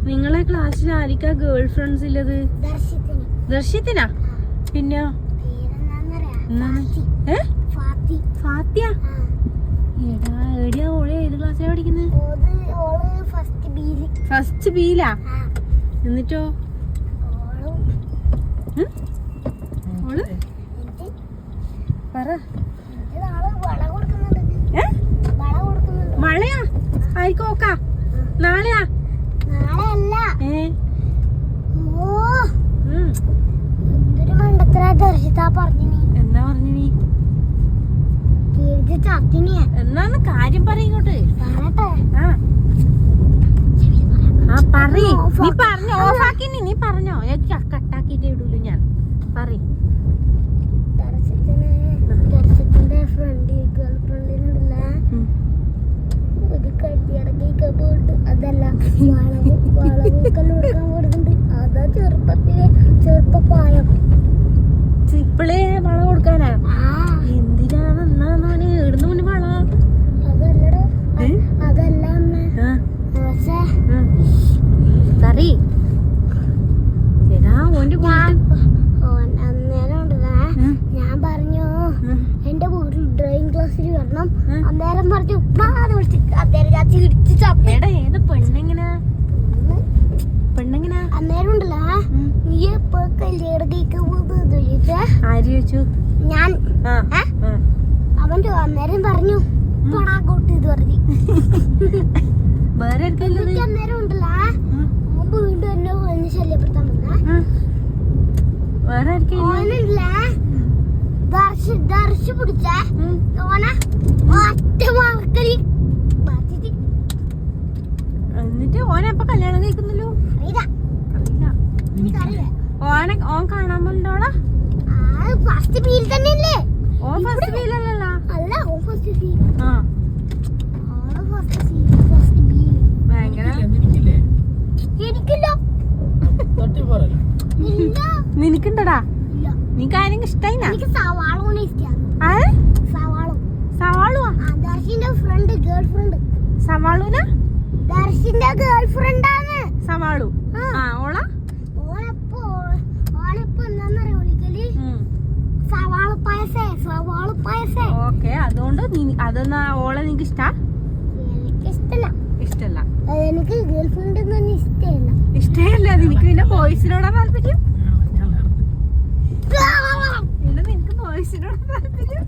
നിങ്ങളെ ക്ലാസ്സിൽ ആരിക്കാ girl friends ഉള്ളത്? ദർശിത്തിനാ? പിന്നെ ഫാത്തിയ? എടാ എവിടെയാ ഓളെ ഏത് ക്ലാസ്സിലാ പഠിക്കുന്നത്? ഫസ്റ്റ് ബിയിലാ? എന്നിട്ടോ ഓള് പറ. മഴയാ? ആയിരിക്കും ഓക്കാ. നാളെയാ? എന്താ പറഞ്ഞു നീ? എന്നാന്ന് കാര്യം പറയിങ്ങോട്ട്. ആ പറയ്. നീ പറഞ്ഞോ, ഓഫാക്കി. നീ പറഞ്ഞോ, കട്ടാക്കിട്ടേ ഇടൂലു ഞാൻ. പറയ്. അതല്ല അതാ ചെറുപ്പപ്പായം ഇപ്പളേ വള കൊടുക്കാനാ? എന്തിനാണ്? എന്നാന്ന് ഇടുന്ന മുന്നേ വള? അതല്ല കറി എടാ ഓന്റെ അന്നേരം ഉണ്ടല്ലേ ഞാൻ പറഞ്ഞു എന്റെ വീട്ടിൽ ഡ്രോയിങ് ക്ലാസ്സിൽ വരണം. അന്നേരം പറഞ്ഞു അന്നേരം ഞാൻ ചിരിച്ചു ചപ്പ. ഏത് പെണ്ണെങ്ങനാ? അന്നേരം ഉണ്ടല്ലോ നീ എപ്പോ കല്യാണത്തേക്ക് ആര് ചോദിച്ചു? ഞാൻ അവന്റെ അന്നേരം പറഞ്ഞു പണാക്കോട്ട് ഇത് പറഞ്ഞു. വേറെ അന്നേരം ഉണ്ടല്ലോ മുമ്പ് വീണ്ടും എന്നെ ഒന്ന് ശല്യപ്പെടുത്താൻ പറ്റില്ല. വേറെ ദർശ പിടിച്ച ഒറ്റ മാർക്കലി. എന്നിട്ട് ഓനെ അപ്പൊ കല്യാണം കഴിക്കുന്നല്ലോ? ഓൻ കാണാൻ പോണ്ടോളാ? ഫസ്റ്റ് ബിയിൽ തന്നെയല്ലേ? ഓൻ ഫസ്റ്റ് ബിയിലല്ലോ? അല്ല, ഓൻ ഫസ്റ്റ് ബിയിൽ. ഭയങ്കര എനിക്കില്ല. നിനക്കുണ്ടടാ? നിനക്ക് ആരെങ്കിലും ഇഷ്ടായിനാ? എനിക്ക് സവാളൂനെ ഇഷ്ടമാണ്. സവാളുവാ? ദർശിന്റെ ഫ്രണ്ട്, ഗേൾ ഫ്രണ്ട്. സവാളൂന? ദർശിന്റെ ഗേൾ ഫ്രണ്ടാണ് സവാളു. ഓള ഓളെപ്പോ എന്താന്നറിയോ വിളിക്കല്? സവാള പായസേ. ഓക്കെ, അതുകൊണ്ട് അതെന്നാ ഓളെ നിനക്ക് ഇഷ്ടാ? എനിക്ക് ഇഷ്ടല്ല. എനിക്ക് ഗേൾ ഫ്രണ്ട് ഒന്നും ഇഷ്ടല്ല. നിനക്ക് പിന്നെ ബോയ്സിനോടാ താല്പര്യം? നിനക്ക് ബോയ്സിനോടാ താല്പര്യം?